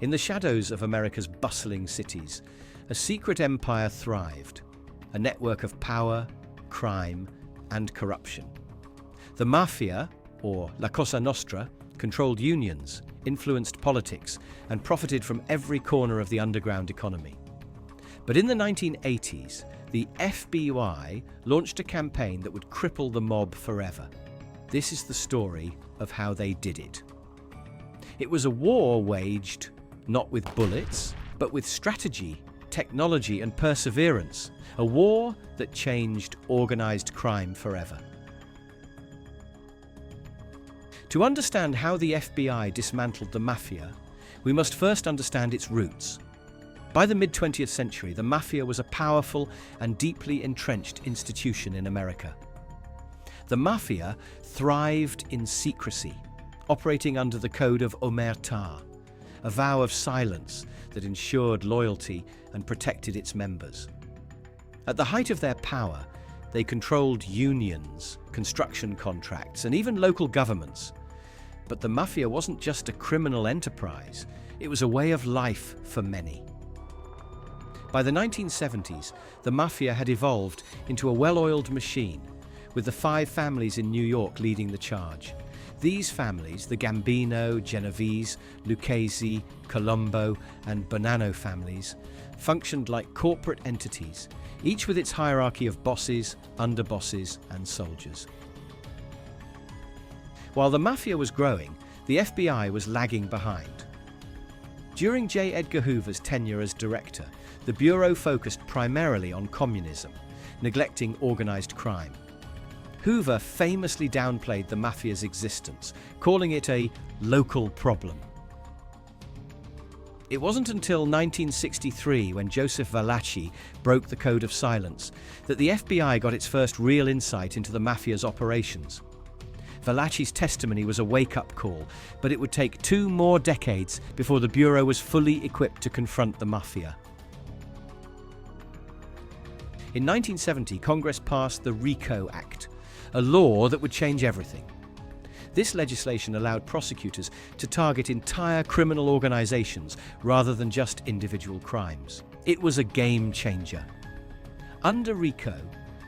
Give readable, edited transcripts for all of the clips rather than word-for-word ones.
In the shadows of America's bustling cities, a secret empire thrived, a network of power, crime, and corruption. The Mafia, or La Cosa Nostra, controlled unions, influenced politics, and profited from every corner of the underground economy. But in the 1980s, the FBI launched a campaign that would cripple the mob forever. This is the story of how they did it. It was a war waged not with bullets, but with strategy, technology, and perseverance. A war that changed organized crime forever. To understand how the FBI dismantled the Mafia, we must first understand its roots. By the mid-20th century, the Mafia was a powerful and deeply entrenched institution in America. The Mafia thrived in secrecy, operating under the code of omertà, a vow of silence that ensured loyalty and protected its members. At the height of their power, they controlled unions, construction contracts, and even local governments. But the Mafia wasn't just a criminal enterprise, it was a way of life for many. By the 1970s, the Mafia had evolved into a well-oiled machine, with the 5 families in New York leading the charge. These families, the Gambino, Genovese, Lucchese, Colombo, and Bonanno families, functioned like corporate entities, each with its hierarchy of bosses, underbosses, and soldiers. While the Mafia was growing, the FBI was lagging behind. During J. Edgar Hoover's tenure as director, the Bureau focused primarily on communism, neglecting organized crime. Hoover famously downplayed the Mafia's existence, calling it a local problem. It wasn't until 1963, when Joseph Valachi broke the code of silence, that the FBI got its first real insight into the Mafia's operations. Valachi's testimony was a wake-up call, but it would take 2 more decades before the Bureau was fully equipped to confront the Mafia. In 1970, Congress passed the RICO Act, a law that would change everything. This legislation allowed prosecutors to target entire criminal organizations rather than just individual crimes. It was a game changer. Under RICO,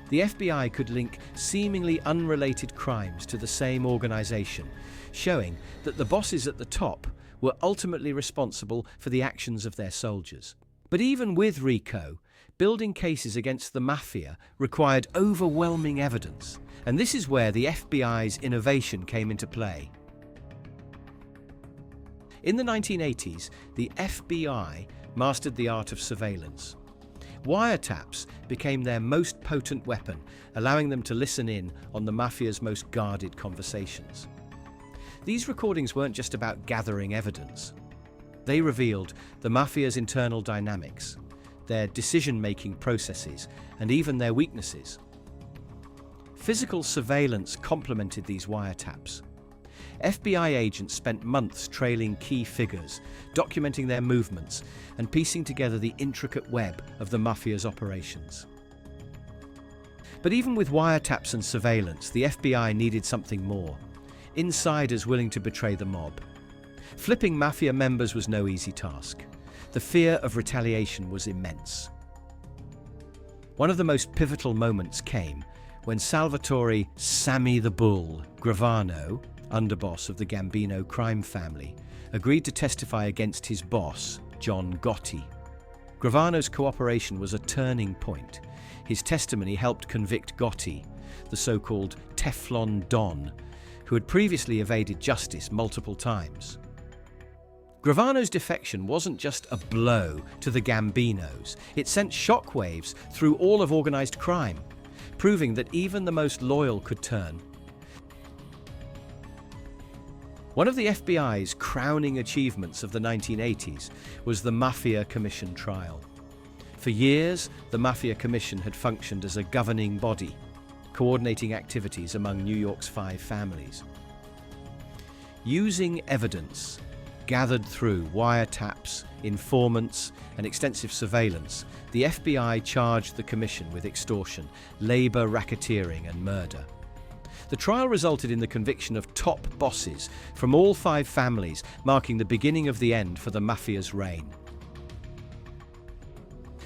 the FBI could link seemingly unrelated crimes to the same organization, showing that the bosses at the top were ultimately responsible for the actions of their soldiers. But even with RICO, building cases against the Mafia required overwhelming evidence, and this is where the FBI's innovation came into play. In the 1980s, the FBI mastered the art of surveillance. Wiretaps became their most potent weapon, allowing them to listen in on the Mafia's most guarded conversations. These recordings weren't just about gathering evidence. They revealed the Mafia's internal dynamics, their decision-making processes, and even their weaknesses. Physical surveillance complemented these wiretaps. FBI agents spent months trailing key figures, documenting their movements, and piecing together the intricate web of the Mafia's operations. But even with wiretaps and surveillance, the FBI needed something more: insiders willing to betray the mob. Flipping Mafia members was no easy task. The fear of retaliation was immense. One of the most pivotal moments came when Salvatore "Sammy the Bull" Gravano, underboss of the Gambino crime family, agreed to testify against his boss, John Gotti. Gravano's cooperation was a turning point. His testimony helped convict Gotti, the so-called Teflon Don, who had previously evaded justice multiple times. Gravano's defection wasn't just a blow to the Gambinos, it sent shockwaves through all of organized crime, proving that even the most loyal could turn. One of the FBI's crowning achievements of the 1980s was the Mafia Commission trial. For years, the Mafia Commission had functioned as a governing body, coordinating activities among New York's 5 families. Using evidence gathered through wiretaps, informants, and extensive surveillance, the FBI charged the commission with extortion, labor racketeering, and murder. The trial resulted in the conviction of top bosses from all 5 families, marking the beginning of the end for the Mafia's reign.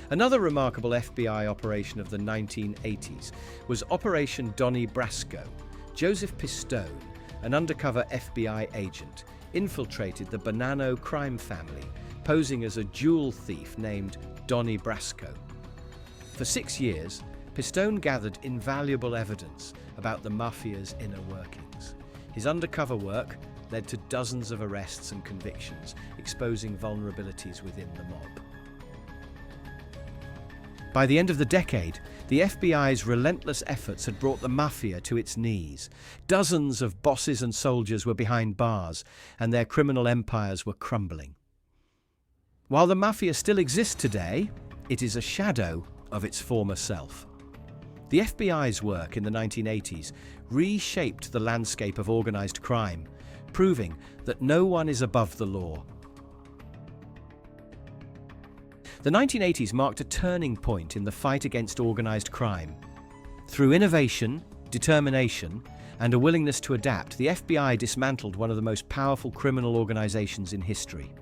Another remarkable FBI operation of the 1980s was Operation Donnie Brasco. Joseph Pistone, an undercover FBI agent, infiltrated the Bonanno crime family, posing as a jewel thief named Donnie Brasco. For 6 years, Pistone gathered invaluable evidence about the Mafia's inner workings. His undercover work led to dozens of arrests and convictions, exposing vulnerabilities within the mob. By the end of the decade, the FBI's relentless efforts had brought the Mafia to its knees. Dozens of bosses and soldiers were behind bars, and their criminal empires were crumbling. While the Mafia still exists today, it is a shadow of its former self. The FBI's work in the 1980s reshaped the landscape of organized crime, proving that no one is above the law. The 1980s marked a turning point in the fight against organized crime. Through innovation, determination, and a willingness to adapt, the FBI dismantled one of the most powerful criminal organizations in history.